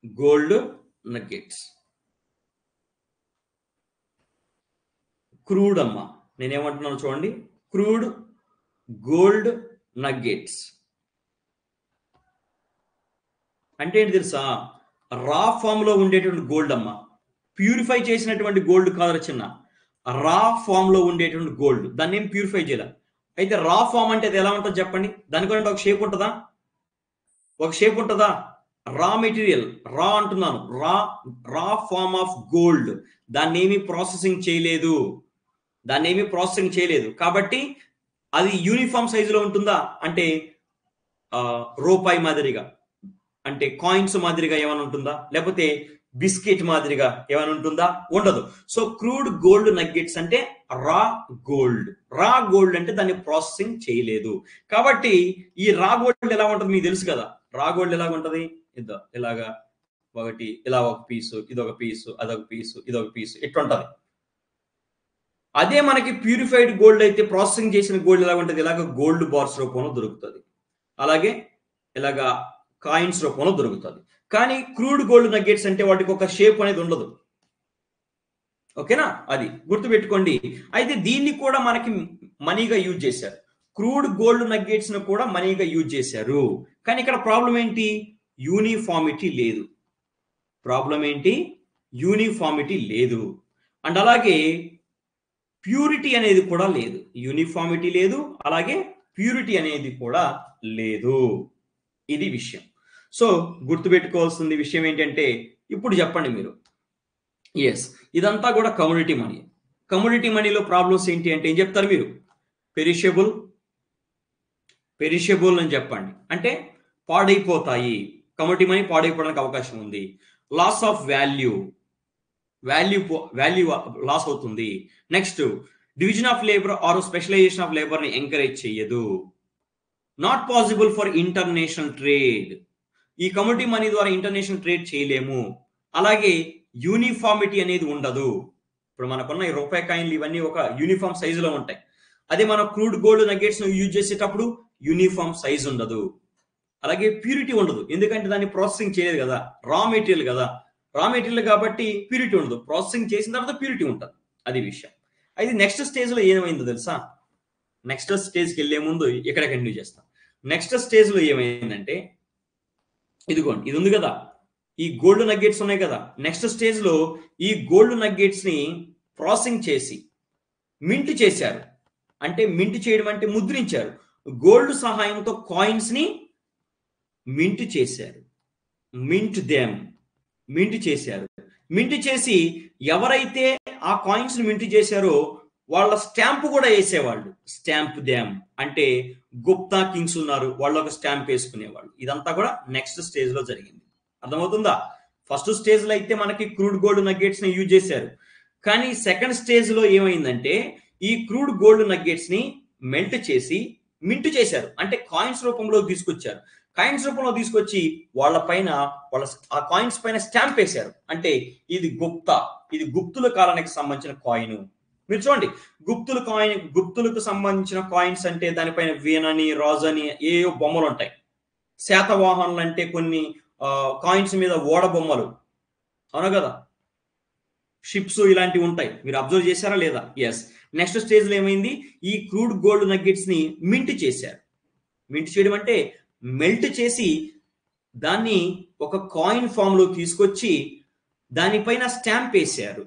Gold nuggets. Crude అమ్మా, నేనేమంటున్నాను చూడండి, crude gold nuggets అంటే ఏంటి తెలుసా? రా ఫామ్ లో ఉండేటువంటి గోల్డ్ అమ్మా, ప్యూరిఫై చేసినటువంటి గోల్డ్ కాదు చిన్న, రా ఫామ్ లో ఉండేటువంటి గోల్డ్, దాన్ని ఏం ప్యూరిఫై చేయాలి. అయితే రా ఫామ్ అంటే అది ఎలా ఉంటుంది చెప్పండి? దానికంటే ఒక షేప్ ఉంటుందా? ఒక షేప్ ఉంటుందా? రా మెటీరియల్, రా అంటున్నాను, రా ఫామ్ ఆఫ్ గోల్డ్, దాన్ని ఏమి ప్రాసెసింగ్ చేయలేదు, కాబట్టి అది యూనిఫామ్ సైజులో ఉంటుందా అంటే రూపాయి మాదిరిగా, అంటే కాయిన్స్ మాదిరిగా ఏమైనా ఉంటుందా, లేకపోతే బిస్కెట్ మాదిరిగా ఏమైనా ఉంటుందా? ఉండదు. సో క్రూడ్ గోల్డ్ నగ్గెట్స్ అంటే రా గోల్డ్ అంటే దాన్ని ప్రాసెసింగ్ చేయలేదు. కాబట్టి ఈ రా గోల్డ్ ఎలా ఉంటుంది మీకు తెలుసు కదా. రా గోల్డ్ ఎలా ఉంటది? ఇలాగా ఒకటి, ఇలా ఒక పీసు, ఇదొక పీసు, అదొక పీసు, ఇదొక పీసు, ఇట్లుంటది. అదే మనకి ప్యూరిఫైడ్ గోల్డ్ అయితే, ప్రాసెసింగ్ చేసిన గోల్డ్ ఎలా ఉంటుంది? ఇలాగ గోల్డ్ బార్స్ రూపంలో దొరుకుతుంది, అలాగే ఇలాగా కాయిన్స్ రూపంలో దొరుకుతుంది. కానీ క్రూడ్ గోల్డ్ నగ్గెట్స్ అంటే వాటికి ఒక షేప్ అనేది ఉండదు. ఓకేనా? అది గుర్తుపెట్టుకోండి. అయితే దీన్ని కూడా మనకి మనీగా యూజ్ చేశారు. క్రూడ్ గోల్డ్ నగ్గెట్స్ ను కూడా మనీగా యూజ్ చేశారు. కానీ ఇక్కడ ప్రాబ్లం ఏంటి? యూనిఫామిటీ లేదు. లేదు. అండ్ అలాగే ప్యూరిటీ అనేది కూడా లేదు. యూనిఫామిటీ లేదు, అలాగే ప్యూరిటీ అనేది కూడా లేదు. ఇది విషయం. సో గుర్తుపెట్టుకోవాల్సిన విషయం ఏంటంటే, ఇప్పుడు చెప్పండి మీరు, ఎస్ ఇదంతా కూడా కమ్యూనిటీ మనీ. కమ్యూనిటీ మనీలో ప్రాబ్లమ్స్ ఏంటి అంటే ఏం చెప్తారు మీరు? పెరిషబుల్ అని చెప్పండి, అంటే పాడైపోతాయి. కమ్యూనిటీ మనీ పాడైపోవడానికి అవకాశం ఉంది. లాస్ ఆఫ్ వాల్యూ లాస్ అవుతుంది. Next, division of labour or specialisation of labour ని ఎంకరేజ్ చేయదు. Not possible for international trade. ఈ కమ్యూనిటీ మనీ ద్వారా ఇంటర్నేషనల్ ట్రేడ్ చేయలేము. అలాగే యూనిఫామిటీ అనేది ఉండదు. ఇప్పుడు మనకున్న ఈ రూపాయి కాయిన్లు ఇవన్నీ ఒక యూనిఫామ్ సైజులో ఉంటాయి. అదే మనం క్రూడ్ గోల్డ్ నగ్గెట్స్ యూజ్ చేసేటప్పుడు యూనిఫామ్ సైజ్ ఉండదు. అలాగే ప్యూరిటీ ఉండదు, ఎందుకంటే దాన్ని ప్రాసెసింగ్ చేయలేదు కదా, రా మెటీరియల్ కాబట్టి ప్యూరిటీ ఉండదు. ప్రాసెసింగ్ చేసిన తర్వాత ప్యూరిటీ ఉంటుంది. అది విషయం. అయితే నెక్స్ట్ స్టేజ్ లో ఏమైందో తెలుసా? నెక్స్ట్ స్టేజ్కి వెళ్ళే ముందు ఇక్కడ కంటిన్యూ చేస్తాం. నెక్స్ట్ స్టేజ్ లో ఏమైందంటే, ఇదిగోండి, ఇది ఉంది కదా, ఈ గోల్డ్ నగ్గెట్స్ ఉన్నాయి కదా. నెక్స్ట్ స్టేజ్ లో ఈ గోల్డ్ నగ్గెట్స్ ని ప్రాసెసింగ్ చేసి మింట్ చేశారు. అంటే మింట్ చేయడం అంటే ముద్రించారు. గోల్డ్ సహాయంతో కాయిన్స్ ని మింట్ చేశారు. మింట్ చేసి ఎవరైతే ఆ కాయిన్స్ ని మింట్ చేశారో వాళ్ళ స్టాంప్ కూడా వేసేవాళ్ళు. స్టాంప్ దెమ్ అంటే గుప్తా కింగ్స్ ఉన్నారు, వాళ్ళు ఒక స్టాంప్ వేసుకునేవాళ్ళు. ఇదంతా కూడా నెక్స్ట్ స్టేజ్ లో జరిగింది. అర్థమవుతుందా? ఫస్ట్ స్టేజ్ లో అయితే మనకి క్రూడ్ గోల్డ్ నగ్గెట్స్ ని యూజ్ చేశారు. కానీ సెకండ్ స్టేజ్ లో ఏమైందంటే, ఈ క్రూడ్ గోల్డ్ నగ్గెట్స్ ని మెల్ట్ చేసి మింట్ చేశారు. అంటే కాయిన్స్ రూపంలో తీసుకొచ్చారు. కాయిన్స్ రూపంలో తీసుకొచ్చి వాళ్ళ ఆ కాయిన్స్ పైన స్టాంప్ వేశారు. అంటే ఇది గుప్తుల కాలానికి సంబంధించిన కాయిన్. మీరు చూడండి, గుప్తులకు సంబంధించిన కాయిన్స్ అంటే దానిపైన వీణని, రాజని ఏవో బొమ్మలు ఉంటాయి. శాతవాహనులు అంటే కొన్ని కాయిన్స్ మీద ఓడ బొమ్మలు, అవునా కదా, షిప్స్ ఇలాంటివి ఉంటాయి. మీరు అబ్జర్వ్ చేశారా లేదా? ఎస్. నెక్స్ట్ స్టేజ్ లో ఏమైంది? ఈ క్రూడ్ గోల్డ్ నగ్గెట్స్ ని మింట్ చేశారు. మింట్ చేయడం అంటే మెల్ట్ చేసి దాన్ని ఒక కాయిన్ ఫామ్ లో తీసుకొచ్చి దానిపైన స్టాంప్ వేశారు.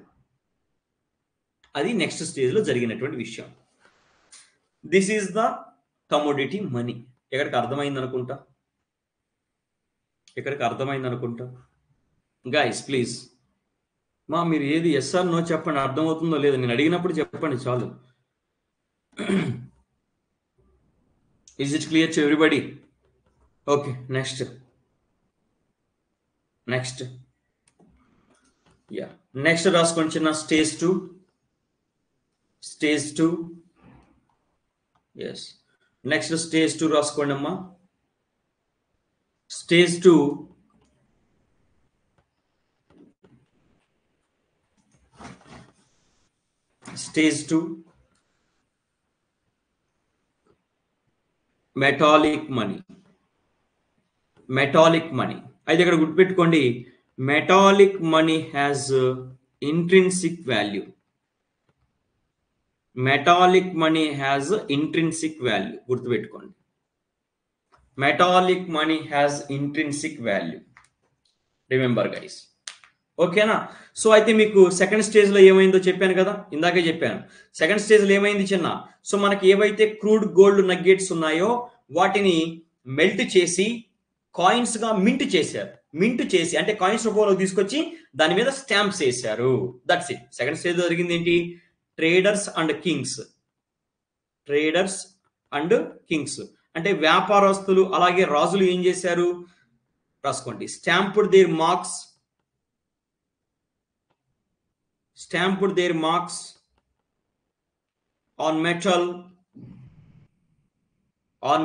అది నెక్స్ట్ స్టేజ్ లో జరిగినటువంటి విషయం. This is the commodity money. ఎక్కడికి అర్థమైంది అనుకుంటా? గైస్ ప్లీజ్, మీరు ఏది ఎస్ ఆర్ నో చెప్పండి, అర్థమవుతుందో లేదో. నేను అడిగినప్పుడు చెప్పండి చాలు. Is it clear to everybody? Okay, next రాసుకోండి చిన్న. స్టేజ్ 2. ఎస్, నెక్స్ట్ స్టేజ్ 2 రాసుకోండి అమ్మా. Stage 2 metallic money. అయితే ఇక్కడ గుర్తుపెట్టుకోండి, metallic money has intrinsic value. Metallic money has intrinsic value, గుర్తుపెట్టుకోండి. Metallic money has intrinsic value, remember guys. ఓకేనా? So అయితే మీకు సెకండ్ స్టేజ్లో ఏమైందో చెప్పాను కదా, ఇందాకే చెప్పాను. సెకండ్ స్టేజ్లో ఏమైంది చిన్న, సో మనకి ఏవైతే క్రూడ్ గోల్డ్ నగ్గెట్స్ ఉన్నాయో వాటిని మెల్ట్ చేసి కాయిన్స్గా మింట్ చేశారు. మింట్ చేసి అంటే కాయిన్స్ రూపంలో తీసుకొచ్చి దాని మీద స్టాంప్స్ వేశారు. That's it. సెకండ్ స్టేజ్లో జరిగింది ఏంటి? Traders and Kings. Traders and Kings అంటే వ్యాపారస్తులు అలాగే రాజులు ఏం చేశారు? రాసుకోండి. Stamped there marks on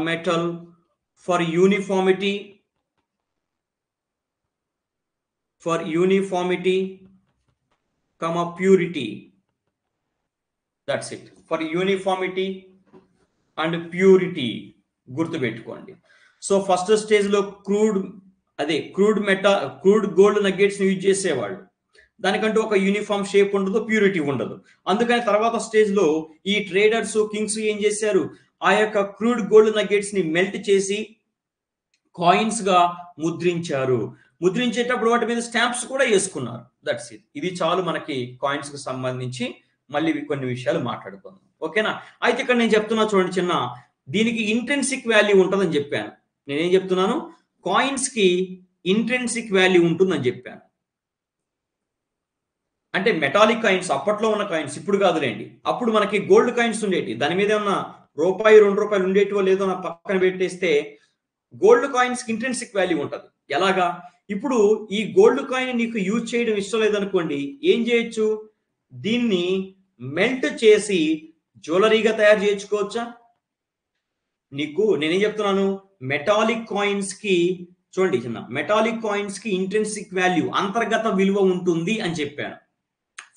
metal for uniformity, comma purity. That's it. For uniformity and purity, గుర్తుపెట్టుకోండి. సో ఫస్ట్ స్టేజ్ లో క్రూడ్ గోల్డ్ నగ్గెట్స్ యూజ్ చేసేవాళ్ళు. దానికంటూ ఒక యూనిఫామ్ షేప్ ఉండదు, ప్యూరిటీ ఉండదు. అందుకని తర్వాత స్టేజ్ లో ఈ ట్రేడర్స్, కింగ్స్ ఏం చేశారు? ఆ యొక్క క్రూడ్ గోల్డ్ నగ్గెట్స్ ని మెల్ట్ చేసి కాయిన్స్ గా ముద్రించారు. ముద్రించేటప్పుడు వాటి మీద స్టాంప్స్ కూడా వేసుకున్నారు. That's it. ఇది చాలు మనకి కాయిన్స్ కి సంబంధించి. మళ్ళీ కొన్ని విషయాలు మాట్లాడుకుందాం. ఓకేనా? అయితే ఇక్కడ నేను చెప్తున్నా చూడండి చిన్న, దీనికి ఇంట్రెన్సిక్ వాల్యూ ఉంటుందని చెప్పాను. నేనేం చెప్తున్నాను? కాయిన్స్ కి ఇంట్రెన్సిక్ వాల్యూ ఉంటుందని చెప్పాను. అంటే మెటాలిక్ కాయిన్స్, అప్పట్లో ఉన్న కాయిన్స్, ఇప్పుడు కాదులేండి. అప్పుడు మనకి గోల్డ్ కాయిన్స్ ఉండేటి, దాని మీద ఏమన్నా రూపాయి 2 రూపాయలు ఉండేటివో లేదో నా పక్కన పెట్టేస్తే గోల్డ్ కాయిన్స్ కి ఇంట్రెన్సిక్ వాల్యూ ఉంటుంది. ఎలాగా? ఇప్పుడు ఈ గోల్డ్ కాయిన్ నీకు యూజ్ చేయడం ఇష్టం లేదనుకోండి, ఏం చేయొచ్చు? దీన్ని మెల్ట్ చేసి జ్యువెలరీగా తయారు చేయించుకోవచ్చా? నీకు నేనేం చెప్తున్నాను? మెటాలిక్ కాయిన్స్ కి చూడండి చిన్న, మెటాలిక్ కాయిన్స్ కి ఇంట్రెన్సిక్ వాల్యూ, అంతర్గత విలువ ఉంటుంది అని చెప్పాను.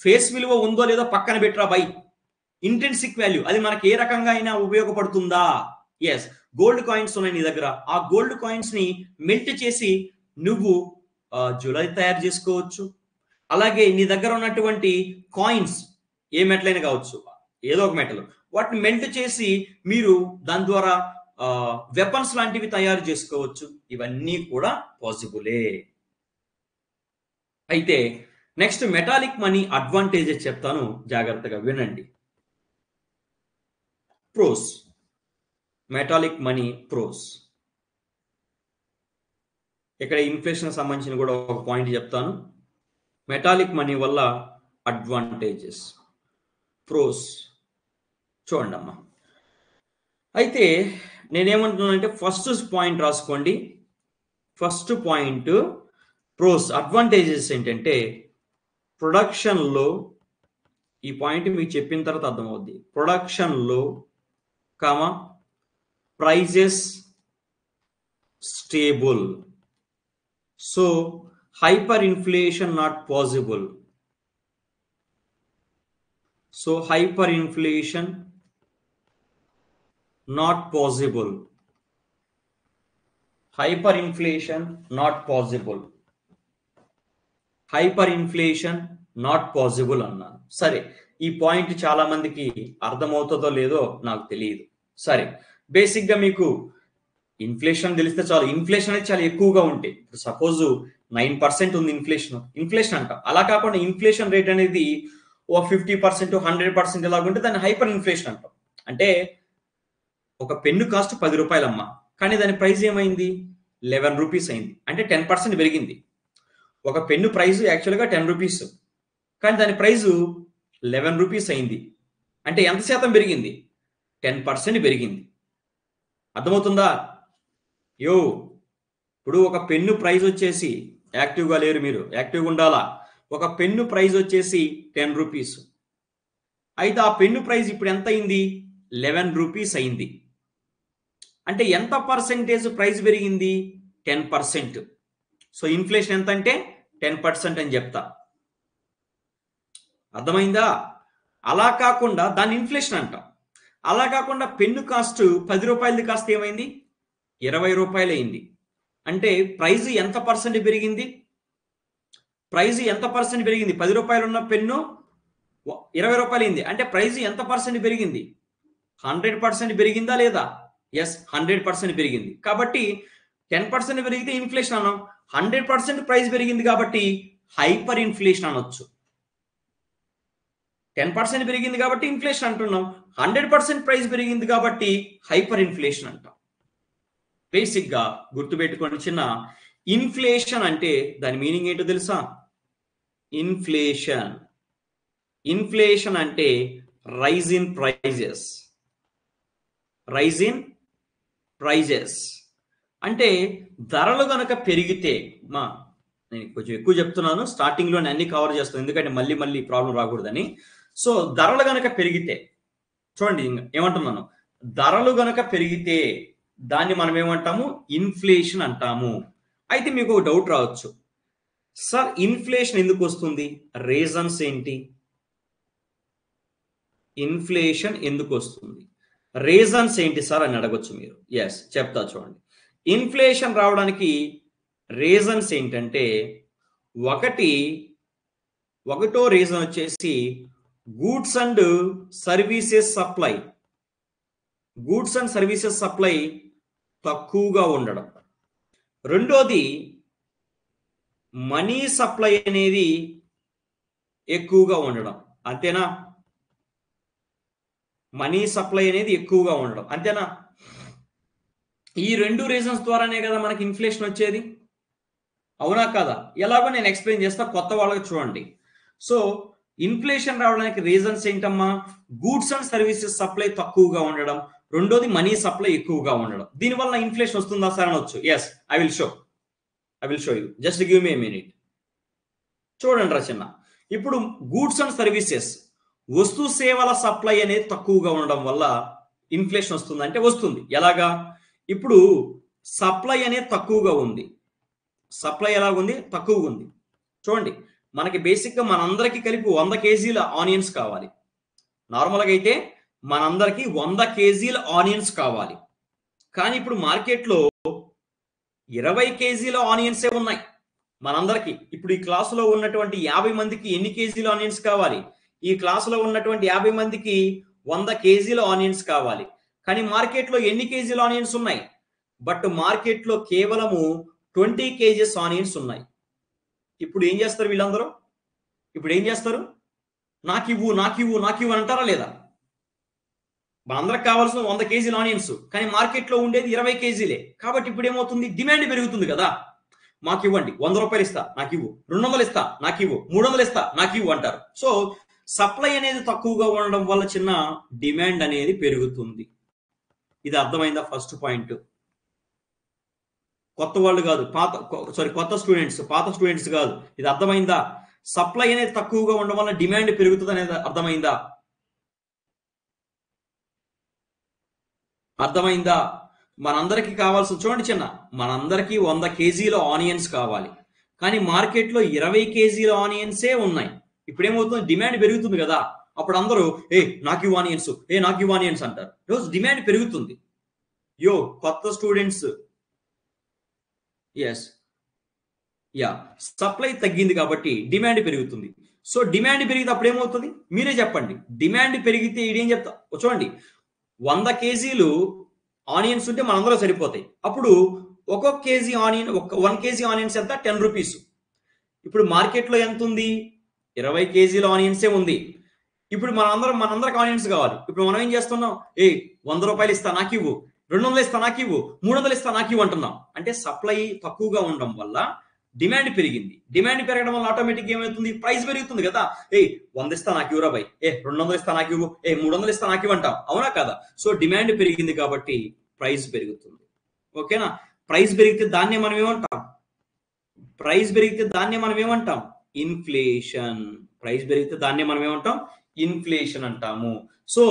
ఫేస్ విలువ ఉందో లేదో పక్కన పెట్టరా బై. ఇంట్రెన్సిక్ వాల్యూ, అది మనకి ఏ రకంగా అయినా ఉపయోగపడుతుందా? ఎస్. గోల్డ్ కాయిన్స్ ఉన్నాయి నీ దగ్గర, ఆ గోల్డ్ కాయిన్స్ ని మెల్ట్ చేసి నువ్వు జ్యువెలరీ తయారు చేసుకోవచ్చు. అలాగే నీ దగ్గర ఉన్నటువంటి కాయిన్స్ ఏ మెటల్ అయినా కావచ్చు, ఏదో ఒక మెటల్, వాటిని మెల్ట్ చేసి మీరు దాని ద్వారా వెపన్స్ లాంటివి తయారు చేసుకోవచ్చు. ఇవన్నీ కూడా పాసిబులే. అయితే నెక్స్ట్ మెటాలిక్ మనీ అడ్వాంటేజెస్ చెప్తాను, జాగ్రత్తగా వినండి. Pros, metallic money pros. ఇక్కడ ఇన్ఫ్లేషన్ సంబంధించిన కూడా ఒక పాయింట్ చెప్తాను. మెటాలిక్ మనీ వల్ల అడ్వాంటేజెస్, ప్రోస్ చూడండి అమ్మా. అయితే నేనేమంటున్నానంటే ఫస్ట్ పాయింట్ రాసుకోండి. ఫస్ట్ పాయింట్ ప్రోస్, అడ్వాంటేజెస్ ఏంటంటే ప్రొడక్షన్లో, ఈ పాయింట్ మీకు చెప్పిన తర్వాత అర్థమవుద్ది. ప్రొడక్షన్లో prices stable, so hyper inflation not possible. So hyper inflation not possible. Hyper inflation not possible. Hyper inflation not possible అన్నాను. సరే, ఈ పాయింట్ చాలా మందికి అర్థమవుతుందో లేదో నాకు తెలియదు. సరే, బేసిక్ గా మీకు ఇన్ఫ్లేషన్ తెలిస్తే చాలు. ఇన్ఫ్లేషన్ అనేది చాలా ఎక్కువగా ఉంటాయి. ఇప్పుడు సపోజ్ 9% ఉంది ఇన్ఫ్లేషన్ అంట. అలా కాకుండా ఇన్ఫ్లేషన్ రేట్ అనేది ఓ 50%, 100% ఇలాగుంటే దాన్ని హైపర్ ఇన్ఫ్లేషన్ అంటాం. అంటే ఒక పెన్ను కాస్ట్ 10 రూపాయలమ్మా, కానీ దాని ప్రైస్ ఏమైంది? 11 రూపీస్ అయింది. అంటే 10% పెరిగింది. ఒక పెన్ను ప్రైస్ యాక్చువల్గా 10 రూపీస్, కానీ దాని ప్రైజు 11 రూపీస్ అయింది. అంటే ఎంత శాతం పెరిగింది? 10% పెరిగింది. అర్థమవుతుందా? ఇప్పుడు ఒక పెన్ను ప్రైస్ వచ్చేసి, యాక్టివ్గా లేరు మీరు, యాక్టివ్గా ఉండాలా. ఒక పెన్ను ప్రైస్ వచ్చేసి 10 రూపీస్. అయితే ఆ పెన్ను ప్రైస్ ఇప్పుడు ఎంత అయింది? 11 రూపీస్ అయింది. అంటే ఎంత పర్సెంటేజ్ ప్రైస్ పెరిగింది? 10%. సో ఇన్ఫ్లేషన్ ఎంత అంటే 10% అని చెప్తా. అర్థమైందా? అలా కాకుండా దాన్ని ఇన్ఫ్లేషన్ అంటాం. అలా కాకుండా పెన్ను కాస్ట్ 10 రూపాయలది కాస్ట్ ఏమైంది? 20 రూపాయలు అయింది. అంటే ప్రైస్ ఎంత పర్సెంట్ పెరిగింది? ప్రైస్ ఎంత పర్సెంట్ పెరిగింది? 10 రూపాయలు ఉన్న పెన్ను 20 రూపాయలు అయింది. అంటే ప్రైస్ ఎంత పర్సెంట్ పెరిగింది? 100% పెరిగిందా లేదా? ఎస్, 100% పెరిగింది. కాబట్టి 10% పెరిగితే ఇన్ఫ్లేషన్ అన్నాం. 100% ప్రైస్ పెరిగింది కాబట్టి హైపర్ ఇన్ఫ్లేషన్ అనొచ్చు. 10% పెరిగింది కాబట్టి ఇన్ఫ్లేషన్ అంటున్నాం. 100% ప్రైస్ పెరిగింది కాబట్టి హైపర్ ఇన్ఫ్లేషన్ అంటాం. బేసిక్ గా గుర్తుపెట్టుకోండి చిన్న, ఇన్ఫ్లేషన్ అంటే దాని మీనింగ్ ఏంటో తెలుసా? ఇన్ఫ్లేషన్ అంటే rise in prices. Rise in prices అంటే ధరలు గనక పెరిగితే, నేను కొంచెం ఎక్కువ చెప్తున్నాను, స్టార్టింగ్ లోనే అన్ని కవర్ చేస్తాను ఎందుకంటే మళ్ళీ ప్రాబ్లం రాకూడదని. సో ధరలు గనక పెరిగితే, చూడండి ఏమంటున్నాను, ధరలు గనక పెరిగితే దాన్ని మనం ఏమంటాము? ఇన్ఫ్లేషన్ అంటాము. అయితే మీకు ఒక డౌట్ రావచ్చు, సార్ ఇన్ఫ్లేషన్ ఎందుకు వస్తుంది? రీజన్స్ ఏంటి? ఇన్ఫ్లేషన్ ఎందుకు వస్తుంది, రీజన్స్ ఏంటి సార్ అని అడగొచ్చు మీరు. ఎస్, చెప్తా చూడండి. ఇన్ఫ్లేషన్ రావడానికి రీజన్స్ ఏంటంటే, ఒకటో రీజన్ వచ్చేసి goods and services supply. Goods and services supply తక్కువగా ఉండడం. రెండోది మనీ సప్లై అనేది ఎక్కువగా ఉండడం. అంతేనా? మనీ సప్లై అనేది ఎక్కువగా ఉండడం, అంతేనా? ఈ రెండు రీజన్స్ ద్వారానే కదా మనకి ఇన్ఫ్లేషన్ వచ్చేది, అవునా కాదా? ఎలాగో నేను ఎక్స్ప్లెయిన్ చేస్తా, కొత్త వాళ్ళకి చూడండి. సో ఇన్ఫ్లేషన్ రావడానికి రీజన్స్ ఏంటమ్మా? గూడ్స్ అండ్ సర్వీసెస్ సప్లై తక్కువగా ఉండడం, రెండోది మనీ సప్లై ఎక్కువగా ఉండడం. దీనివల్ల ఇన్ఫ్లేషన్ వస్తుందా సార్ అనొచ్చు. Yes, I will show you, just give me a minute. చూడండి రా చిన్న, ఇప్పుడు గూడ్స్ అండ్ సర్వీసెస్, వస్తు సేవల సప్లై అనేది తక్కువగా ఉండడం వల్ల ఇన్ఫ్లేషన్ వస్తుంది అంటే వస్తుంది. ఎలాగా? ఇప్పుడు సప్లై అనేది తక్కువగా ఉంది. సప్లై ఎలాగుంది? తక్కువగా ఉంది. చూడండి, మనకి బేసిక్గా మనందరికీ కలిపి 100 కేజీల ఆనియన్స్ కావాలి. నార్మల్గా అయితే మనందరికీ 100 కేజీల ఆనియన్స్ కావాలి. కానీ ఇప్పుడు మార్కెట్లో 20 కేజీల ఆనియన్సే ఉన్నాయి మనందరికీ. ఇప్పుడు ఈ క్లాసులో ఉన్నటువంటి 50 మందికి ఎన్ని కేజీల ఆనియన్స్ కావాలి? ఈ క్లాసులో ఉన్నటువంటి 50 మందికి 100 కేజీల ఆనియన్స్ కావాలి. కానీ మార్కెట్లో ఎన్ని కేజీల ఆనియన్స్ ఉన్నాయి? బట్ మార్కెట్లో కేవలము 20 కేజీస్ ఆనియన్స్ ఉన్నాయి. ఇప్పుడు ఏం చేస్తారు వీళ్ళందరూ? ఇప్పుడు ఏం చేస్తారు? నాకివ్వు అంటారా లేదా? మనందరికి కావాల్సిన 100 కేజీల ఆనియన్స్, కానీ మార్కెట్లో ఉండేది 20 కేజీలే. కాబట్టి ఇప్పుడు ఏమవుతుంది? డిమాండ్ పెరుగుతుంది కదా. మాకు ఇవ్వండి, 100 రూపాయలు ఇస్తా నాకివ్వు, 200 ఇస్తా నాకివ్వు, 300 ఇస్తా నాకివ్వు అంటారు. సో సప్లై అనేది తక్కువగా ఉండడం వల్ల చిన్న డిమాండ్ అనేది పెరుగుతుంది. ఇది అర్థమైందా? First point. కొత్త వాళ్ళు కాదు, కొత్త స్టూడెంట్స్, పాత స్టూడెంట్స్ కాదు. ఇది అర్థమైందా? సప్లై అనేది తక్కువగా ఉండడం వల్ల డిమాండ్ పెరుగుతుంది అనేది అర్థమైందా? మనందరికీ కావాల్సిన, చూడండి చిన్న, మనందరికీ 100 కేజీల ఆనియన్స్ కావాలి, కానీ మార్కెట్లో 20 కేజీల ఆనియన్సే ఉన్నాయి. ఇప్పుడు ఏమవుతుంది? డిమాండ్ పెరుగుతుంది కదా. అప్పుడు అందరూ నాకివ్వు ఆనియన్స్ అంటారు. రోజు డిమాండ్ పెరుగుతుంది. కొత్త స్టూడెంట్స్, ఎస్, సప్లై తగ్గింది కాబట్టి డిమాండ్ పెరుగుతుంది. సో డిమాండ్ పెరిగితే అప్పుడు ఏమవుతుంది? మీరే చెప్పండి. డిమాండ్ పెరిగితే ఇదేం చెప్తా చూడండి, 100 కేజీలు ఆనియన్స్ ఉంటే మనందరూ సరిపోతాయి. అప్పుడు ఒక్కొక్క కేజీ ఆనియన్, 1 కేజీ ఆనియన్స్ ఎంత? 10 రూపీస్. ఇప్పుడు మార్కెట్లో ఎంత ఉంది? 20 కేజీల ఆనియన్సే ఉంది. ఇప్పుడు మనందరికి ఆనియన్స్ కావాలి. ఇప్పుడు మనం ఏం చేస్తున్నాం? 100 రూపాయలు ఇస్తా నాకివ్వు, 200 ఇస్తా నాకివ్వు, 300 ఇస్తా నాకివ్వు అంటున్నాం. అంటే సప్లై తక్కువగా ఉండడం వల్ల డిమాండ్ పెరిగింది. డిమాండ్ పెరగడం వల్ల ఆటోమేటిక్ ఏమవుతుంది? ప్రైస్ పెరుగుతుంది కదా. 100 ఇస్తా నాకివ్వు రాబాయ్, 200 ఇస్తా నాకివ్వు, 300 ఇస్తా నాకివ్వు అంటాం, అవునా కదా? సో డిమాండ్ పెరిగింది కాబట్టి ప్రైస్ పెరుగుతుంది. ఓకేనా? ప్రైస్ పెరిగితే దాన్నే మనం ఏమంటాం? ఇన్ఫ్లేషన్. ప్రైస్ పెరిగితే దాన్నే మనం ఏమంటాం? ఇన్ఫ్లేషన్ అంటాము. సో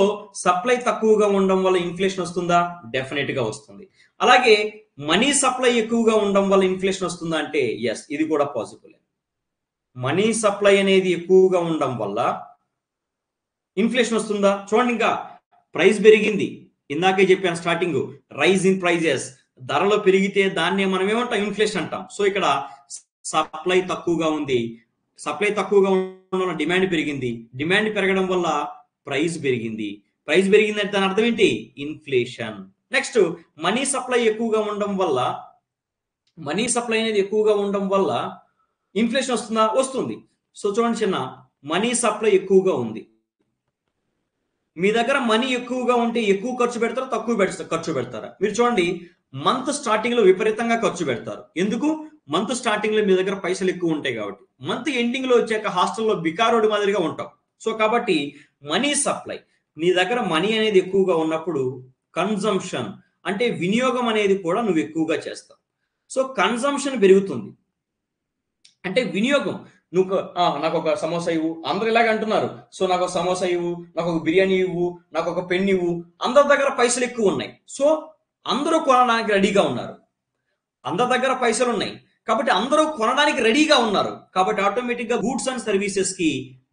సప్లై తక్కువగా ఉండడం వల్ల ఇన్ఫ్లేషన్ వస్తుందా? డెఫినెట్ గా వస్తుంది. అలాగే మనీ సప్లై ఎక్కువగా ఉండడం వల్ల ఇన్ఫ్లేషన్ వస్తుందా అంటే ఎస్, ఇది కూడా పాసిబుల్. మనీ సప్లై అనేది ఎక్కువగా ఉండడం వల్ల ఇన్ఫ్లేషన్ వస్తుందా? చూడండి, ఇంకా ప్రైస్ పెరిగింది, ఇందాకే చెప్పాను స్టార్టింగ్, రైజ్ ఇన్ ప్రైజెస్, ధరలు పెరిగితే దాన్నే మనం ఏమంటాం? ఇన్ఫ్లేషన్ అంటాం. సో ఇక్కడ సప్లై తక్కువగా ఉంది, సప్లై తక్కువగా ఉండడం వల్ల డిమాండ్ పెరిగింది, డిమాండ్ పెరగడం వల్ల ప్రైస్ పెరిగింది, ప్రైస్ పెరిగిందంటే దాని అర్థం ఏంటి? ఇన్ఫ్లేషన్. నెక్స్ట్ మనీ సప్లై ఎక్కువగా ఉండడం వల్ల, మనీ సప్లై అనేది ఎక్కువగా ఉండడం వల్ల ఇన్ఫ్లేషన్ వస్తుందా? వస్తుంది. సో చూడండి చిన్న, మనీ సప్లై ఎక్కువగా ఉంది, మీ దగ్గర మనీ ఎక్కువగా ఉంటే ఎక్కువ ఖర్చు పెడతారా, తక్కువ ఖర్చు పెడతారా? మీరు చూడండి, మంత్ స్టార్టింగ్ లో విపరీతంగా ఖర్చు పెడతారు. ఎందుకు? మంత్ స్టార్టింగ్ లో మీ దగ్గర పైసలు ఎక్కువ ఉంటాయి కాబట్టి. మంత్ ఎండింగ్ లో వచ్చాక హాస్టల్లో బికారోడి మాదిరిగా ఉంటాం. సో కాబట్టి మనీ సప్లై, నీ దగ్గర మనీ అనేది ఎక్కువగా ఉన్నప్పుడు కన్జంప్షన్ అంటే వినియోగం అనేది కూడా నువ్వు ఎక్కువగా చేస్తావు. సో కన్జంప్షన్ పెరుగుతుంది అంటే వినియోగం. నువ్వు నాకు ఒక సమోసా ఇవ్వు, అందరు ఇలాగ అంటున్నారు. సో నాకు ఒక సమోసా ఇవ్వు, నాకు ఒక బిర్యానీ ఇవ్వు, నాకు ఒక పెన్ ఇవ్వు. అందరి దగ్గర పైసలు ఎక్కువ ఉన్నాయి, సో అందరూ కొనడానికి రెడీగా ఉన్నారు. అందరి దగ్గర పైసలు ఉన్నాయి కాబట్టి అందరూ కొనడానికి రెడీగా ఉన్నారు. కాబట్టి ఆటోమేటిక్ గా గూడ్స్ అండ్ సర్వీసెస్ కి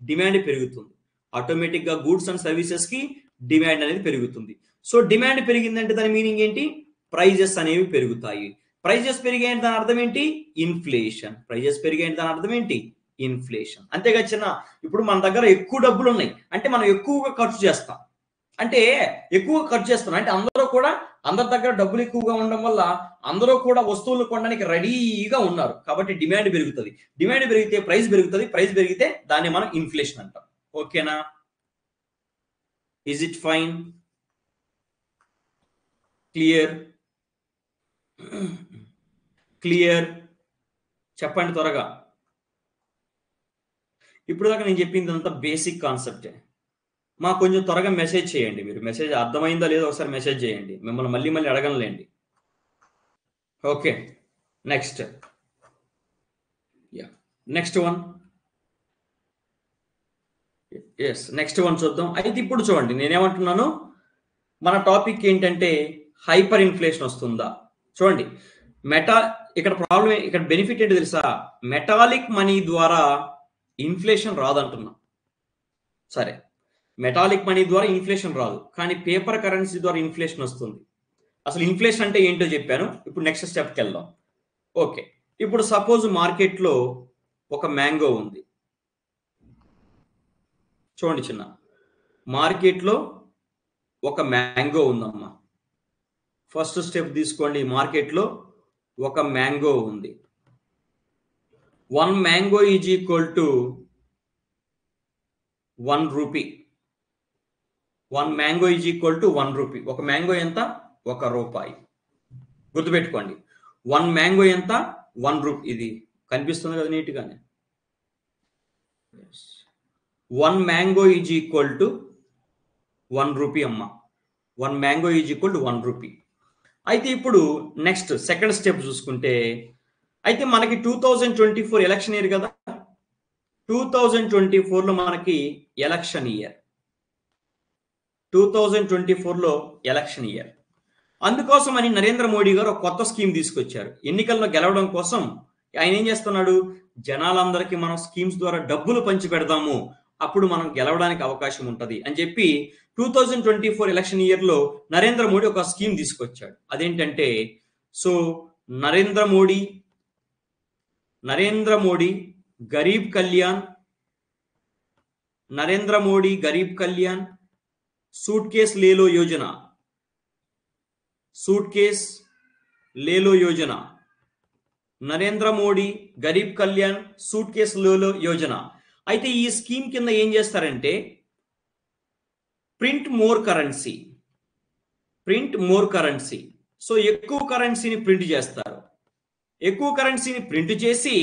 డిమాండ్ పెరుగుతుంది. ఆటోమేటిక్ గా గూడ్స్ అండ్ సర్వీసెస్ కి డిమాండ్ అనేది పెరుగుతుంది. సో డిమాండ్ పెరిగిందంటే దాని మీనింగ్ ఏంటి? ప్రైజెస్ అనేవి పెరుగుతాయి. ప్రైజెస్ పెరిగాయంటే దాని అర్థం ఏంటి? ఇన్ఫ్లేషన్. ప్రైజెస్ పెరిగాయంటే దాని అర్థం ఏంటి? ఇన్ఫ్లేషన్. అంతేగా చిన్న, ఇప్పుడు మన దగ్గర ఎక్కువ డబ్బులు ఉన్నాయి అంటే మనం ఎక్కువగా ఖర్చు చేస్తాం. అంటే ఎక్కువ ఖర్చు చేస్తున్నాం అంటే అందరి దగ్గర డబ్బులు ఎక్కువగా ఉండడం వల్ల అందరూ కూడా వస్తువులు కొనడానికి రెడీగా ఉన్నారు. కాబట్టి డిమాండ్ పెరుగుతుంది. డిమాండ్ పెరిగితే ప్రైస్ పెరుగుతుంది. ప్రైస్ పెరిగితే దాన్ని మనం ఇన్ఫ్లేషన్ అంటాం. ఓకేనా? Is it fine? Clear? Clear చెప్పండి త్వరగా. ఇప్పుడు దాకా నేను చెప్పింది అంతా బేసిక్ కాన్సెప్టే. మాకు కొంచెం త్వరగా మెసేజ్ చేయండి. మీరు మెసేజ్ అర్థమైందా లేదో ఒకసారి మెసేజ్ చేయండి. మిమ్మల్ని మళ్ళీ మళ్ళీ అడగనులేండి. Okay, next. Next one. Yes, next one చూద్దాం. అయితే ఇప్పుడు చూడండి, నేనేమంటున్నాను, మన టాపిక్ ఏంటంటే హైపర్ ఇన్ఫ్లేషన్ వస్తుందా? చూడండి, ఇక్కడ ప్రాబ్లం, ఇక్కడ బెనిఫిట్ ఏంటి తెలుసా? మెటాలిక్ మనీ ద్వారా ఇన్ఫ్లేషన్ రాదంటున్నా. సరే, మెటాలిక్ మనీ ద్వారా ఇన్ఫ్లేషన్ రాదు, కానీ పేపర్ కరెన్సీ ద్వారా ఇన్ఫ్లేషన్ వస్తుంది. అసలు ఇన్ఫ్లేషన్ అంటే ఏంటో చెప్పాను. ఇప్పుడు నెక్స్ట్ స్టెప్కి వెళ్దాం. ఓకే, ఇప్పుడు సపోజ్ మార్కెట్లో ఒక మ్యాంగో ఉంది. చూడండి చిన్న, మార్కెట్లో ఒక మ్యాంగో ఉందమ్మా. ఫస్ట్ స్టెప్ తీసుకోండి. మార్కెట్లో ఒక మ్యాంగో ఉంది. 1 mango is equal to 1 rupee. 1 mango is equal to 1 rupee. ఒక మ్యాంగో ఎంత? 1 రూపాయి. గుర్తుపెట్టుకోండి, 1 మ్యాంగో ఎంత? 1 రూపీ. ఇది కనిపిస్తుంది కదా నీట్గానే. 1 mango is equal to 1 rupee అమ్మ. 1 mango is equal to 1 rupee. అయితే ఇప్పుడు నెక్స్ట్ సెకండ్ స్టెప్ చూసుకుంటే, అయితే మనకి 2024 ఎలక్షన్ ఇయర్ కదా. 2024లో మనకి ఎలక్షన్ ఇయర్. 2024లో ఎలక్షన్ ఇయర్. అందుకోసమని నరేంద్ర మోడీ గారు ఒక కొత్త స్కీమ్ తీసుకొచ్చారు. ఎన్నికల్లో గెలవడం కోసం ఆయన ఏం చేస్తున్నాడు? జనాలందరికీ మనం స్కీమ్స్ ద్వారా డబ్బులు పంచి పెడదాము, అప్పుడు మనం గెలవడానికి అవకాశం ఉంటుంది అని చెప్పి 2024 ఎలక్షన్ ఇయర్లో నరేంద్ర మోడీ ఒక స్కీమ్ తీసుకొచ్చాడు. అదేంటంటే, so Narendra Modi Garib Kalyan, Narendra Modi Garib Kalyan suitcase Lelo Yojana. Suitcase Lelo Yojana. Narendra Modi Garib Kalyan suitcase Lelo Yojana. అయితే ఈ స్కీమ్ కింద ఏం చేస్తారంటే, ప్రింట్ మోర్ కరెన్సీ. సో ఎక్కువ కరెన్సీని ప్రింట్ చేస్తారు. ఎక్కువ కరెన్సీని ప్రింట్ చేసి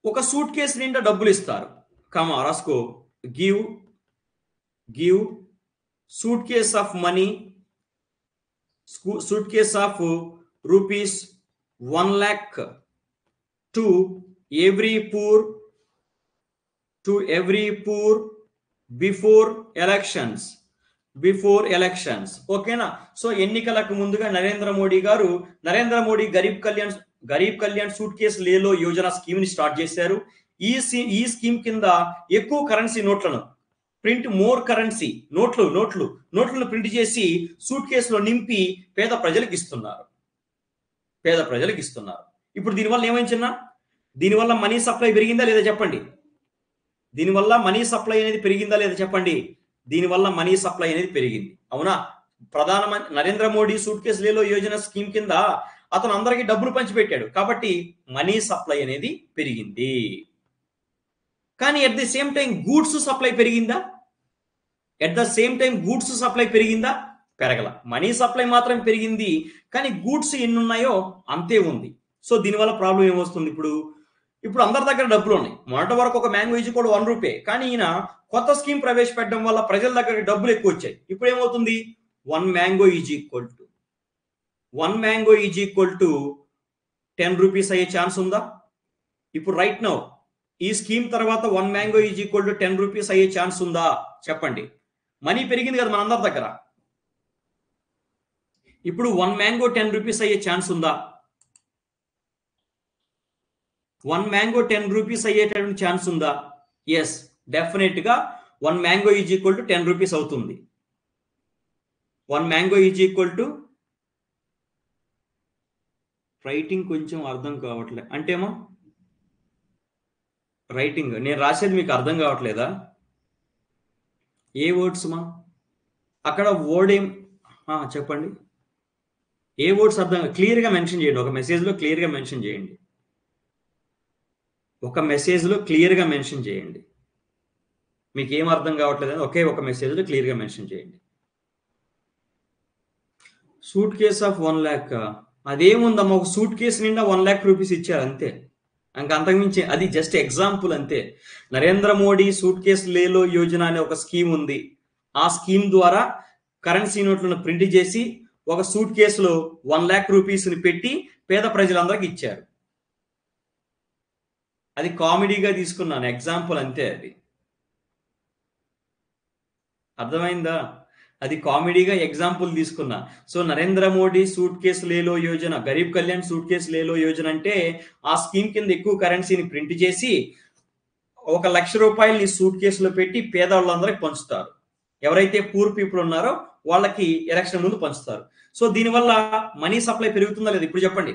ఒక సూట్ కేసు నిండా డబ్బులు ఇస్తారు. రాసుకో. Give suitcase of money, suitcase of rupees 1 lakh to every poor before elections. ఓకేనా? సో ఎన్నికలకు ముందుగా Narendra Modi Garib Kalyan suitcase Lelo Yojana scheme ని స్టార్ట్ చేశారు. ఈ స్కీమ్ కింద ఎక్కువ కరెన్సీ నోట్లను, ప్రింట్ మోర్ కరెన్సీ, నోట్లను ప్రింట్ చేసి సూట్ కేసులో నింపి పేద ప్రజలకు ఇస్తున్నారు. ఇప్పుడు దీనివల్ల ఏమైంది చిన్న? దీనివల్ల మనీ సప్లై పెరిగిందా లేదా చెప్పండి. దీనివల్ల మనీ సప్లై అనేది పెరిగిందా లేదా చెప్పండి. దీనివల్ల మనీ సప్లై అనేది పెరిగింది, అవునా. ప్రధానమంత్రి Narendra Modi suitcase Lelo Yojana scheme కింద అతను అందరికీ డబ్బులు పంచిపెట్టాడు కాబట్టి మనీ సప్లై అనేది పెరిగింది. కానీ at the same time goods supply పెరిగిందా? At the same time goods supply పెరిగిందా? పెరగల. మనీ సప్లై మాత్రం పెరిగింది, కానీ గూడ్స్ ఎన్ని ఉన్నాయో అంతే ఉంది. సో దీనివల్ల ప్రాబ్లం ఏమొస్తుంది? ఇప్పుడు అందరి దగ్గర డబ్బులు ఉన్నాయి. మొన్నటి వరకు ఒక మ్యాంగో ఈజ్ కూడా 1 రూపీ, కానీ ఈయన కొత్త స్కీమ్ ప్రవేశపెట్టడం వల్ల ప్రజల దగ్గర డబ్బులు ఎక్కువ వచ్చాయి. ఇప్పుడు ఏమవుతుంది? 1 mango is equal to 10 rupees అయ్యే ఛాన్స్ ఉందా? ఇప్పుడు రైట్ నౌ ఈ స్కీమ్ తర్వాత 1 mango is equal to 10 rupees అయ్యే ఛాన్స్ ఉందా చెప్పండి. మనీ పెరిగింది కదా మనందరి దగ్గర. ఇప్పుడు 1 మ్యాంగో 10 రూపీస్ అయ్యే ఛాన్స్ ఉందా? 1 మ్యాంగో 10 రూపీస్ అయ్యేటటువంటి ఛాన్స్ ఉందా? ఎస్, డెఫినెట్ గా 1 mango is equal to 10 rupees అవుతుంది. 1 mango is equal to, writing కొంచెం అర్థం కావట్లే అంటేమో, రైటింగ్ నేను రాసేది మీకు అర్థం కావట్లేదా? ఏ వర్డ్స్ మా అక్కడ వర్డ్ ఏం చెప్పండి. ఏ వర్డ్స్ అర్థం క్లియర్గా మెన్షన్ చేయండి. ఒక మెసేజ్లో క్లియర్గా మెన్షన్ చేయండి. ఒక మెసేజ్లో క్లియర్గా మెన్షన్ చేయండి. మీకు ఏం అర్థం కావట్లేదని ఒకే ఒక మెసేజ్లో క్లియర్గా మెన్షన్ చేయండి. సూట్ కేస్ ఆఫ్ 1 lakh, అదేముందమ్మా, ఒక సూట్ కేసు నిండా 1 lakh రూపీస్ ఇచ్చారు అంతే. అంతకుమించి అది జస్ట్ ఎగ్జాంపుల్ అంతే. నరేంద్ర మోడీ సూట్ కేసు లేలో యోజన అనే ఒక స్కీమ్ ఉంది. ఆ స్కీమ్ ద్వారా కరెన్సీ నోట్లను ప్రింట్ చేసి ఒక సూట్ కేసులో 1 lakh రూపీస్ని పెట్టి పేద ప్రజలందరికీ ఇచ్చారు. అది కామెడీగా తీసుకున్నాను, ఎగ్జాంపుల్ అంతే. అది అర్థమైందా? అది కామెడీగా ఎగ్జాంపుల్ తీసుకున్నా. So Narendra Modi suitcase Lelo Yojana, Garib Kalyan suitcase Lelo Yojana అంటే ఆ స్కీమ్ కింద ఎక్కువ కరెన్సీని ప్రింట్ చేసి 1 లక్ష రూపాయలని సూట్ కేసులో పెట్టి పేదవాళ్ళందరికీ పంచుతారు. ఎవరైతే పూర్ పీపుల్ ఉన్నారో వాళ్ళకి ఎలక్షన్ ముందు పంచుతారు. సో దీనివల్ల మనీ సప్లై పెరుగుతుందా లేదా ఇప్పుడు చెప్పండి.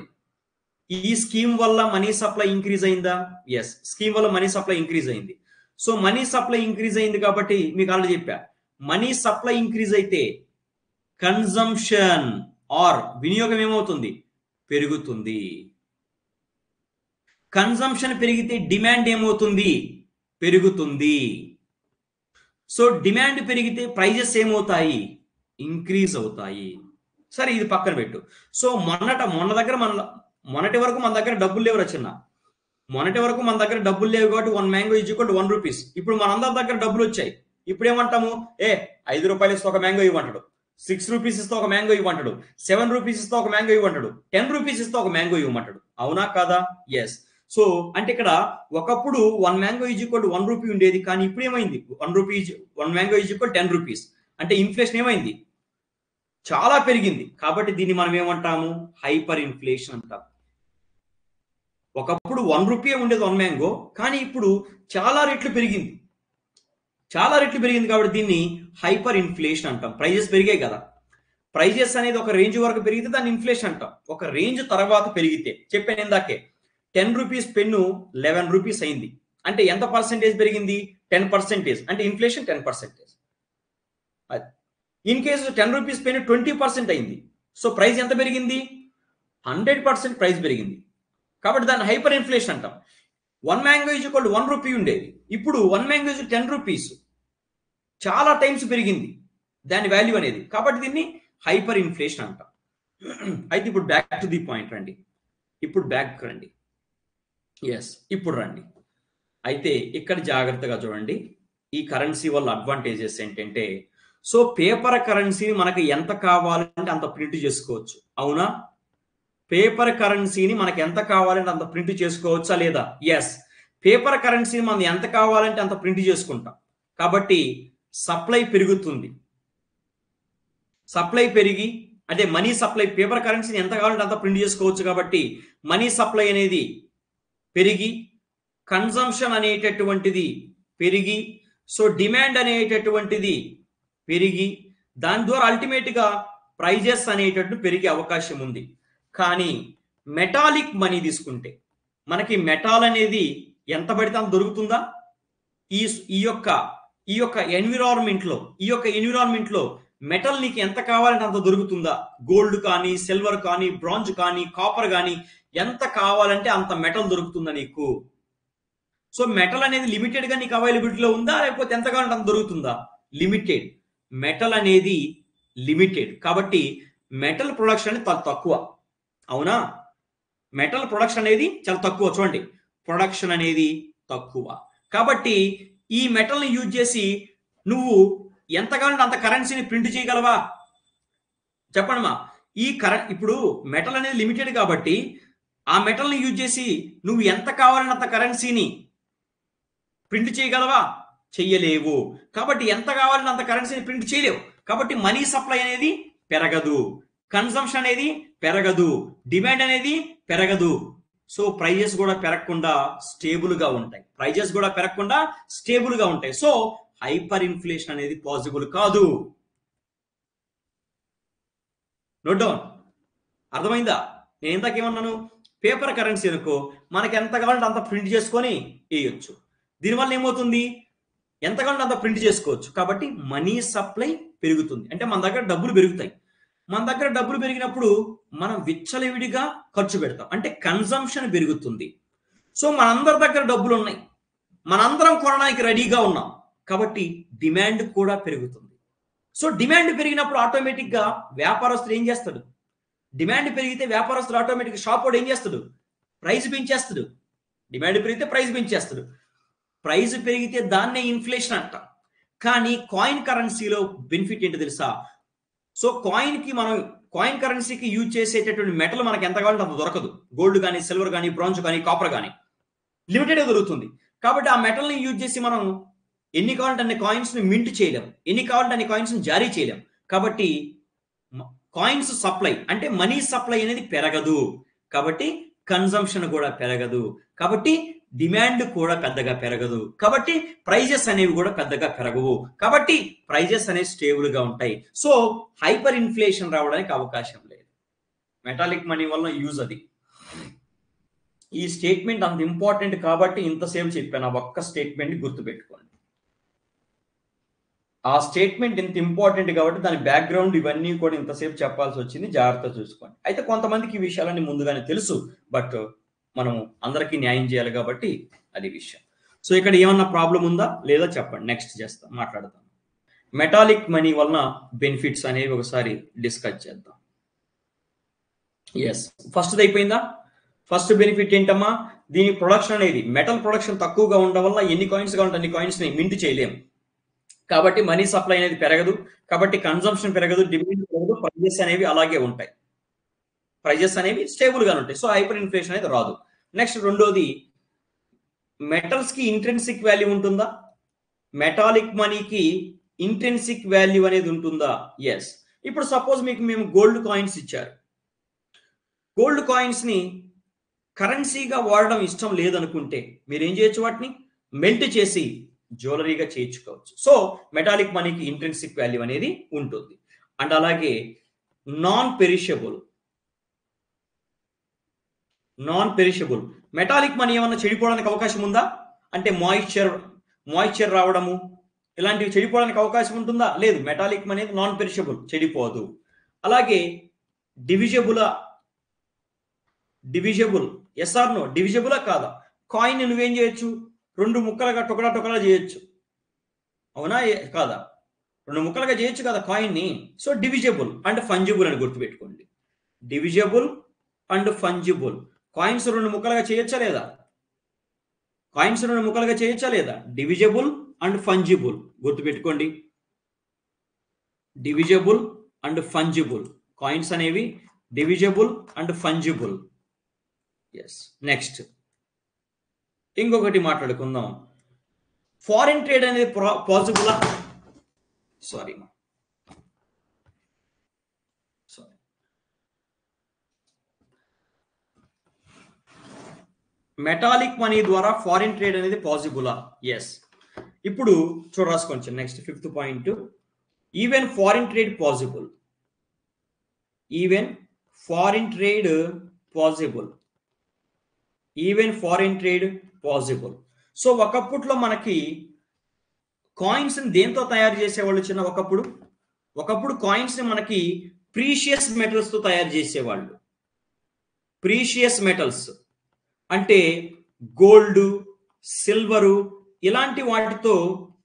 ఈ స్కీమ్ వల్ల మనీ సప్లై ఇంక్రీజ్ అయిందా? ఎస్, స్కీమ్ వల్ల మనీ సప్లై ఇంక్రీజ్ అయింది. సో మనీ సప్లై ఇంక్రీజ్ అయింది కాబట్టి మీకు ఆల్రెడీ చెప్పా, మనీ సప్లై ఇంక్రీజ్ అయితే కన్జంప్షన్ ఆర్ వినియోగం ఏమవుతుంది? పెరుగుతుంది. కన్జంప్షన్ పెరిగితే డిమాండ్ ఏమవుతుంది? పెరుగుతుంది. సో డిమాండ్ పెరిగితే ప్రైజెస్ ఏమవుతాయి? ఇంక్రీజ్ అవుతాయి. సరే ఇది పక్కన పెట్టు. సో మొన్నటి వరకు మన దగ్గర డబ్బులు లేవు రచన. మొన్నటి వరకు మన దగ్గర డబ్బులు లేవు కాబట్టి 1 mango is equal to 1 rupees. ఇప్పుడు మనందరి దగ్గర డబ్బులు వచ్చాయి. ఇప్పుడు ఏమంటాము? 5 రూపాయలు ఇస్తే ఒక మ్యాంగో ఇవ్వంటాడు, 6 రూపీస్ ఇస్తే ఒక మ్యాంగో ఇవ్వంటాడు, 7 రూపీస్ ఇస్తే ఒక మ్యాంగో ఇవ్వంటాడు, 10 రూపీస్ ఇస్తే ఒక మ్యాంగో ఇవ్వమంటాడు. అవునా కాదా? ఎస్. సో అంటే ఇక్కడ ఒకప్పుడు 1 mango is equal to 1 rupee ఉండేది, కానీ ఇప్పుడు ఏమైంది? 1 మ్యాంగో ఈజ్ ఈక్వల్ 10 రూపీస్. అంటే ఇన్ఫ్లేషన్ ఏమైంది? చాలా పెరిగింది. కాబట్టి దీన్ని మనం ఏమంటాము? హైపర్ ఇన్ఫ్లేషన్ అంటాం. ఒకప్పుడు 1 రూపీ ఉండేది 1 మ్యాంగో, కానీ ఇప్పుడు చాలా రెట్లు పెరిగింది. కాబట్టి దీన్ని హైపర్ ఇన్ఫ్లేషన్ అంటాం. ప్రైజెస్ పెరిగాయి కదా. ప్రైజెస్ అనేది ఒక రేంజ్ వరకు పెరిగితే దాన్ని ఇన్ఫ్లేషన్ అంటాం. ఒక రేంజ్ తర్వాత పెరిగితే, చెప్పాను ఇందాకే, 10 రూపీస్ పెన్ను 11 రూపీస్ అయింది అంటే ఎంత పర్సెంటేజ్ పెరిగింది? 10%. అంటే inflation 10%. In case 10 rupees pen 20% అయింది. సో ప్రైస్ ఎంత పెరిగింది? 100% ప్రైస్ పెరిగింది. కాబట్టి దాన్ని హైపర్ ఇన్ఫ్లేషన్ అంటాం. 1 మ్యాంగో ఈజ్ ఈక్వల్ 1 రూపీ ఉండేది, ఇప్పుడు 1 మ్యాంగో ఈజ్ 10 రూపీస్. చాలా టైమ్స్ పెరిగింది దాని వాల్యూ అనేది. కాబట్టి దీన్ని హైపర్ ఇన్ఫ్లేషన్ అంటాం. అయితే ఇప్పుడు బ్యాక్ టు ది పాయింట్ రండి. ఎస్, ఇప్పుడు రండి. అయితే ఇక్కడ జాగ్రత్తగా చూడండి. ఈ కరెన్సీ వల్ల అడ్వాంటేజెస్ ఏంటంటే, సో పేపర్ కరెన్సీని మనకు ఎంత కావాలంటే అంత ప్రింట్ చేసుకోవచ్చు. అవునా? పేపర్ కరెన్సీని మనకి ఎంత కావాలంటే అంత ప్రింట్ చేసుకోవచ్చా లేదా? ఎస్, పేపర్ కరెన్సీని మనం ఎంత కావాలంటే అంత ప్రింట్ చేసుకుంటాం. కాబట్టి సప్లై పెరుగుతుంది. సప్లై పెరిగి అంటే మనీ సప్లై, పేపర్ కరెన్సీని ఎంత కావాలంటే అంత ప్రింట్ చేసుకోవచ్చు. కాబట్టి మనీ సప్లై అనేది పెరిగి, కన్జంప్షన్ అనేటటువంటిది పెరిగి, సో డిమాండ్ అనేటటువంటిది పెరిగి, దాని ద్వారా అల్టిమేట్గా ప్రైజెస్ అనేటట్టు పెరిగే అవకాశం ఉంది. కానీ మెటాలిక్ మనీ తీసుకుంటే, మనకి మెటాల్ అనేది ఎంత పడితే అంత దొరుకుతుందా? ఈ ఈ యొక్క ఈ యొక్క ఎన్విరాన్మెంట్ లో మెటల్ నీకు ఎంత కావాలంటే అంత దొరుకుతుందా? గోల్డ్ కానీ, సిల్వర్ కానీ, బ్రాంజ్ కానీ, కాపర్ కానీ ఎంత కావాలంటే అంత మెటల్ దొరుకుతుందా నీకు? సో మెటల్ అనేది లిమిటెడ్ గా నీకు అవైలబిలిటీలో ఉందా, లేకపోతే ఎంత కావాలంటే అంత దొరుకుతుందా? లిమిటెడ్. మెటల్ అనేది లిమిటెడ్, కాబట్టి మెటల్ ప్రొడక్షన్ అనేది తక్కువ. అవునా? మెటల్ ప్రొడక్షన్ అనేది చాలా తక్కువ. చూడండి, ప్రొడక్షన్ అనేది తక్కువ. కాబట్టి ఈ మెటల్ని యూజ్ చేసి నువ్వు ఎంత కావాలంటే అంత కరెన్సీని ప్రింట్ చేయగలవా? చెప్పండి మా. ఇప్పుడు మెటల్ అనేది లిమిటెడ్ కాబట్టి ఆ మెటల్ని యూజ్ చేసి నువ్వు ఎంత కావాలంటే అంత కరెన్సీని ప్రింట్ చేయగలవా? చెయ్యలేవు. కాబట్టి ఎంత కావాలంటే అంత కరెన్సీని ప్రింట్ చేయలేవు. కాబట్టి మనీ సప్లై అనేది పెరగదు, కన్సంప్షన్ అనేది పెరగదు, డిమాండ్ అనేది పెరగదు. సో ప్రైజెస్ కూడా పెరగకుండా స్టేబుల్ గా ఉంటాయి. సో హైపర్ ఇన్ఫ్లేషన్ అనేది పాసిబుల్ కాదు. Note down. అర్థమైందా? నేను ఇందాకేమన్నాను? పేపర్ కరెన్సీ అనుకో, మనకి ఎంత కావాలంటే అంత ప్రింట్ చేసుకొని వేయొచ్చు. దీనివల్ల ఏమవుతుంది? ఎంత కావాలంటే అంత ప్రింట్ చేసుకోవచ్చు. కాబట్టి మనీ సప్లై పెరుగుతుంది, అంటే మన దగ్గర డబ్బులు పెరుగుతాయి. మన దగ్గర డబ్బులు పెరిగినప్పుడు మనం విచ్చలవిడిగా ఖర్చు పెడతాం, అంటే కన్సంప్షన్ పెరుగుతుంది. సో మనందరి దగ్గర డబ్బులు ఉన్నాయి, మనందరం కొనడానికి రెడీగా ఉన్నాం, కాబట్టి డిమాండ్ కూడా పెరుగుతుంది. సో డిమాండ్ పెరిగినప్పుడు ఆటోమేటిక్గా వ్యాపారస్తుడు ఏం చేస్తాడు? డిమాండ్ పెరిగితే వ్యాపారస్తుడు ఆటోమేటిక్గా షాప్ వాడు ఏం చేస్తాడు? ప్రైస్ పెంచేస్తాడు. డిమాండ్ పెరిగితే ప్రైస్ పెంచేస్తాడు. ప్రైస్ పెరిగితే దాన్నే ఇన్ఫ్లేషన్ అంట. కానీ కాయిన్ కరెన్సీలో బెనిఫిట్ ఏంటో తెలుసా? సో కాయిన్ కరెన్సీకి యూజ్ చేసేటటువంటి మెటల్ మనకి ఎంత కావాలంటే అంత దొరకదు. గోల్డ్ కానీ, సిల్వర్ కానీ, బ్రాంజ్ కానీ, కాపర్ కానీ లిమిటెడ్గా దొరుకుతుంది. కాబట్టి ఆ మెటల్ని యూజ్ చేసి మనం ఎన్ని కావాలంటే అన్ని కాయిన్స్ ని మింట్ చేయలేం, ఎన్ని కావాలంటే అన్ని కాయిన్స్ ని జారీ చేయలేం. కాబట్టి కాయిన్స్ సప్లై అంటే మనీ సప్లై అనేది పెరగదు, కాబట్టి కన్సంప్షన్ కూడా పెరగదు, కాబట్టి డిమాండ్ కూడా పెద్దగా పెరగదు, కాబట్టి ప్రైజెస్ అనేవి కూడా పెద్దగా పెరగవు, కాబట్టి ప్రైజెస్ అనేవి స్టేబుల్ గా ఉంటాయి. సో హైపర్ ఇన్ఫ్లేషన్ రావడానికి అవకాశం లేదు. మెటాలిక్ మనీ వల్ల యూజ్ అది. ఈ స్టేట్మెంట్ అంత ఇంపార్టెంట్ కాబట్టి ఇంతసేపు చెప్పాను. ఆ ఒక్క స్టేట్మెంట్ గుర్తుపెట్టుకోండి. ఆ స్టేట్మెంట్ ఇంత ఇంపార్టెంట్ కాబట్టి దాని బ్యాక్గ్రౌండ్ ఇవన్నీ కూడా ఇంతసేపు చెప్పాల్సి వచ్చింది. జాగ్రత్త చూసుకోండి. అయితే కొంతమందికి ఈ విషయాలన్నీ ముందుగానే తెలుసు, బట్ మనం అందరికీ న్యాయం చేయాలి కాబట్టి అది విషయం. సో ఇక్కడ ఏమన్నా ప్రాబ్లం ఉందా లేదా చెప్పండి, నెక్స్ట్ మాట్లాడతాం. మెటాలిక్ మనీ వలన బెనిఫిట్స్ అనేవి ఒకసారి డిస్కస్ చేద్దాం. ఎస్, ఫస్ట్ అయిపోయిందా? ఫస్ట్ బెనిఫిట్ ఏంటమ్మా? దీని ప్రొడక్షన్ అనేది, మెటల్ ప్రొడక్షన్ తక్కువగా ఉండడం వల్ల ఎన్ని కాయిన్స్ కావాలంటే అన్ని కాయిన్స్ ని మింట్ చేయలేము, కాబట్టి మనీ సప్లై అనేది పెరగదు, కాబట్టి కన్సంప్షన్ పెరగదు, డిమాండ్ పెరగదు, ప్రైజెస్ అనేవి అలాగే ఉంటాయి, ప్రైజెస్ అనేవి స్టేబుల్ గా ఉంటాయి. సో హైపర్ ఇన్ఫ్లేషన్ అనేది రాదు. నెక్స్ట్ రెండోది, మెటల్స్ కి ఇంట్రెన్సిక్ వాల్యూ ఉంటుందా? మెటాలిక్ మనీకి ఇంట్రెన్సిక్ వాల్యూ అనేది ఉంటుందా? ఎస్. ఇప్పుడు సపోజ్ మీకు మేము గోల్డ్ కాయిన్స్ ఇచ్చారు, గోల్డ్ కాయిన్స్ ని కరెన్సీగా వాడడం ఇష్టం లేదనుకుంటే మీరు ఏం చేయొచ్చు? వాటిని మెల్ట్ చేసి జ్యువెలరీగా చేయించుకోవచ్చు. సో మెటాలిక్ మనీకి ఇంట్రెన్సిక్ వాల్యూ అనేది ఉంటుంది. అండ్ అలాగే నాన్ పెరిషబుల్ మెటాలిక్ మనీ ఏమన్నా చెడిపోవడానికి అవకాశం ఉందా? అంటే మాయిశ్చర్ రావడము ఇలాంటివి చెడిపోవడానికి అవకాశం ఉంటుందా? లేదు. మెటాలిక్ మనీ నాన్ పెరిషబుల్, చెడిపోదు. అలాగే డివిజబుల్ ఎస్ ఆర్ నో? డివిజబులా కాదా? కాయిన్ నువ్వేం చేయొచ్చు? రెండు ముక్కలుగా టొకడా చేయొచ్చు, అవునా కాదా? రెండు ముక్కలుగా చేయొచ్చు కదా కాయిన్ ని. సో డివిజబుల్ అండ్ ఫంజిబుల్ అని గుర్తుపెట్టుకోండి. Divisible and fungible. కాయిన్స్ రెండు ముక్కలుగా చేయొచ్చా లేదా? డివిజబుల్ అండ్ ఫంజిబుల్ గుర్తుపెట్టుకోండి. డివిజబుల్ అండ్ ఫంజిబుల్ కాయిన్స్ అనేవి divisible and fungible. Yes. Next ఇంకొకటి మాట్లాడుకుందాం. ఫారిన్ ట్రేడ్ అనేది పాసిబులా? సారీ, మెటాలిక్ మనీ ద్వారా ఫారిన్ ట్రేడ్ అనేది పాసిబులా? ఎస్. ఇప్పుడు రాసుకోండి. Next fifth point, even foreign trade possible. Even foreign trade possible. So ఒకప్పట్లో మనకి కాయిన్స్ దేంతో తయారు చేసేవాళ్ళు చిన్న ఒకప్పుడు కాయిన్స్ ని మనకి ప్రీషియస్ మెటల్స్ తో తయారు చేసేవాళ్ళు. ప్రీషియస్ మెటల్స్ అంటే గోల్డ్, సిల్వరు ఇలాంటి వాటితో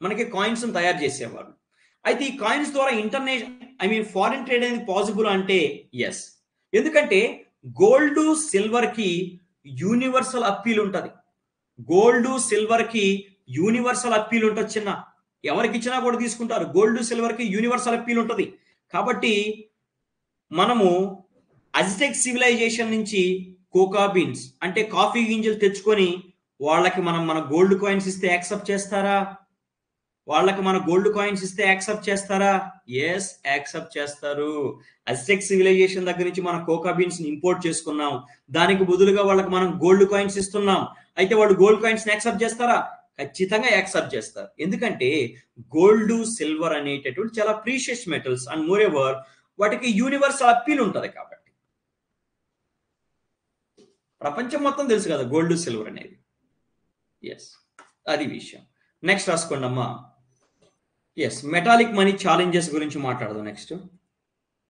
మనకి కాయిన్స్ తయారు చేసేవాళ్ళు. అయితే ఈ కాయిన్స్ ద్వారా ఫారిన్ ట్రేడ్ అనేది పాసిబుల్ అంటే ఎస్. ఎందుకంటే గోల్డ్ సిల్వర్ కి యూనివర్సల్ అప్పీల్ ఉంటుంది. గోల్డ్ సిల్వర్ కి యూనివర్సల్ అప్పీల్ ఉంటుంది చిన్న. ఎవరికి ఇచ్చినా కూడా తీసుకుంటారు. గోల్డ్ సిల్వర్ కి యూనివర్సల్ అప్పీల్ ఉంటుంది. కాబట్టి మనము అజ్టెక్ సివిలైజేషన్ నుంచి కోకా బీన్స్ అంటే కాఫీ గింజలు తెచ్చుకొని వాళ్ళకి మన గోల్డ్ కాయిన్స్ ఇస్తే యాక్సెప్ట్ చేస్తారా? వాళ్ళకి మన గోల్డ్ కాయిన్స్ ఇస్తే యాక్సెప్ట్ చేస్తారా? ఎస్, యాక్సెప్ట్ చేస్తారు. అజ్టెక్ సివిలైజేషన్ దగ్గర నుంచి మనం కోకా బీన్స్ ఇంపోర్ట్ చేసుకున్నాం. దానికి బదులుగా వాళ్ళకి మనం గోల్డ్ కాయిన్స్ ఇస్తున్నాం. అయితే వాళ్ళు గోల్డ్ కాయిన్స్ యాక్సెప్ట్ చేస్తారా? ఖచ్చితంగా యాక్సెప్ట్ చేస్తారు. ఎందుకంటే గోల్డ్, సిల్వర్ అనేటటువంటి చాలా precious metals and more ever వాటికి యూనివర్సల్ అప్పీల్ ఉంటుంది. కాబట్టి ప్రపంచం మొత్తం తెలుసు కదా గోల్డ్, సిల్వర్ అనేది. ఎస్, అది విషయం. నెక్స్ట్ రాసుకోండి అమ్మా. ఎస్, మెటాలిక్ మనీ ఛాలెంజెస్ గురించి మాట్లాడదాం నెక్స్ట్.